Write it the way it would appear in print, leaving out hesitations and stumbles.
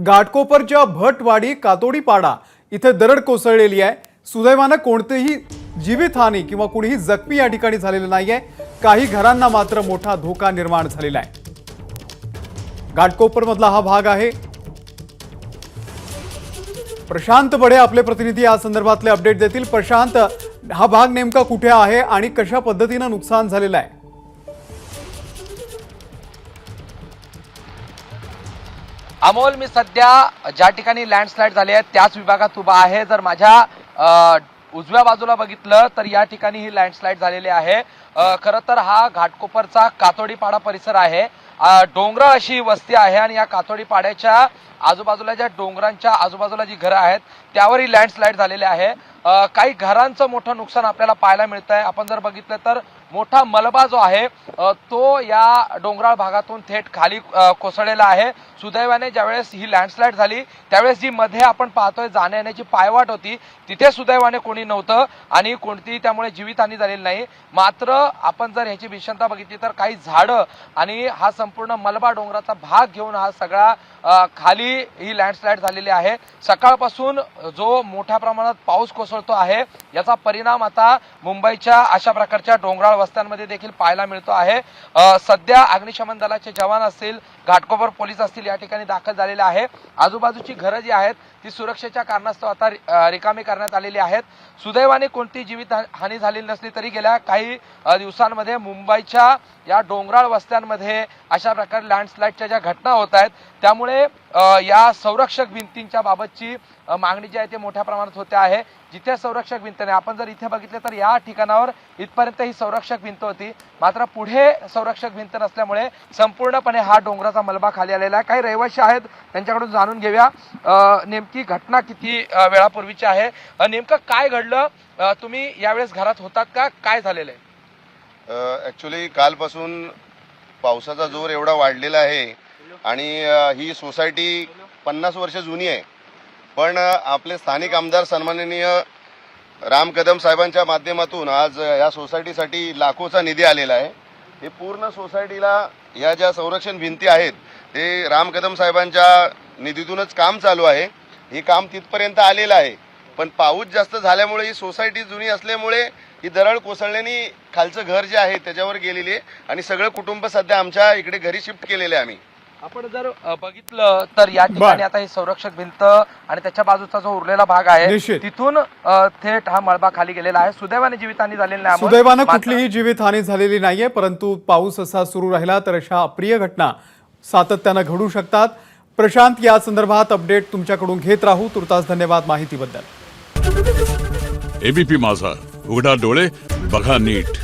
घाटकोपरच्या भटवाडी कातोडीपाडा इथे दरड कोसळलेली आहे। सुदैवाने कोणतेही जीवितहानी किंवा कुणीही जखमी या ठिकाणी झालेले नाहीये। काही घरांना मात्र मोठा धोका निर्माण झालेला आहे। घाटकोपर मधला हा भाग आहे। प्रशांत बडे आपले प्रतिनिधी या संदर्भातले अपडेट देतील। प्रशांत, हा भाग नेमका कुठे आहे आणि कशा पद्धतीने नुकसान झालेलं आहे? अमोल, मी सध्या ज्या ठिकाणी लँडस्लाइड झाली आहे त्याच विभागात उभा आहे। जर माझ्या उजव्या बाजूला बघितलं तर या ठिकाणी ही लँडस्लाइड झालेली आहे। खरं तर हा घाटकोपरचा कातोडीपाडा परिसर आहे। डोंगराळ अशी वस्ती आहे आणि या कातोडीपाड्याच्या आजूबाजूला ज्या डोंगरांच्या आजूबाजूला जी घरं आहेत त्यावर ही लँडस्लाइड झालेली आहे। काही घरांचं मोठं नुकसान आपल्याला पाहायला मिळतंय। आपण जर बघितलं तर मोठा मलबा जो आहे तो या डोंगराळ भागातून थेट खाली कोसळलेला आहे। सुदैवाने ज्यावेळेस ही लँडस्लाइड झाली त्यावेळेस जी मध्ये आपण पाहतोय जाण्या येण्याची पायवाट होती तिथे सुदैवाने कोणी नव्हतं आणि कोणतीही त्यामुळे जीवितहानी झालेली नाही। मात्र आपण जर ह्याची भीषणता बघितली तर काही झाडं आणि हा संपूर्ण मलबा डोंगराचा भाग घेऊन हा सगळा खाली ही लँडस्लाइड झालेली आहे। सकाळपासून जो मोठ्या प्रमाणात पाऊस कोसळतो आहे याचा परिणाम आता मुंबईच्या अशा प्रकारच्या डोंगराळ वस्त्यांमध्ये देखील पाहायला मिळतो आहे। सध्या अग्निशमन दलाचे जवान असतील, घाटकोपर पोलीस असतील या ठिकाणी दाखल झालेले आहे। आजूबाजूची घरं जी आहेत ती सुरक्षेच्या कारणास्तव आता रिकामी करण्यात आलेली आहेत। सुदैवाने कोणती जीवित हानी झालेली नसली तरी गेल्या काही दिवसांमध्ये मुंबईच्या या डोंगराळ वस्त्यांमध्ये अशा प्रकारे लँडस्लाइडच्या ज्या घटना होत आहेत त्यामुळे या संरक्षक भिंतींच्या बाबतची मागणी जी आहे ते मोठ्या प्रमाणात होते आहे। जिथे संरक्षक भिंत नाही, आपण जर इथे बघितलं तर या ठिकाणावर इथपर्यंत ही संरक्षक भिंत होती, मात्र पुढे संरक्षक भिंत नसल्यामुळे संपूर्णपणे हा डोंगराचा मलबा खाली आलेला आहे। काही रहिवासी आहेत त्यांच्याकडून जाणून घेऊया नेमकी घटना किती वेळापूर्वीची आहे, नेमकं काय घडलं, तुम्ही यावेळेस घरात होतात का, काय झालेलं आहे? ॲक्च्युली कालपासून पावसाचा जोर एवढा वाढलेला आहे आणि ही सोसायटी 50 वर्ष जुनी आहे। पण आपले स्थानिक आमदार सन्माननीय राम कदम साहेबांच्या माध्यमातून आज या सोसायटीसाठी लाखोचा निधी आलेला आहे। हे पूर्ण सोसायटीला ह्या ज्या संरक्षण भिंती आहेत ते राम कदम साहेबांच्या निधीतूनच काम चालू आहे। हे काम तिथपर्यंत आलेलं आहे, पण पाऊस जास्त झाल्यामुळे ही सोसायटी जुनी असल्यामुळे ही दरड कोसळल्याने खालचं घर जे आहे त्याच्यावर गेलेली आहे आणि सगळं कुटुंब सध्या आमच्या इकडे घरी शिफ्ट केलेले आहे आम्ही। आपण जर बघितलं तर या ठिकाणी आता ही संरक्षक भिंत आणि त्याच्या बाजूचा जो उरलेला भाग आहे तिथून थेट हा मलबा खाली गेलेला आहे। सुदैवाने जीवितहानी झालेली नाही, सुदैवाने कुठलीही जीवितहानी झालेली नाहीये, परंतु पाऊस असा सुरू राहिला तर अशा अप्रिय घटना सातत्याने घडू शकतात। प्रशांत, या संदर्भात अपडेट तुमच्याकडून घेत राहू। तुर्तास धन्यवाद माहितीबद्दल। एबीपी माझा, उघडा डोळे बघा नीट।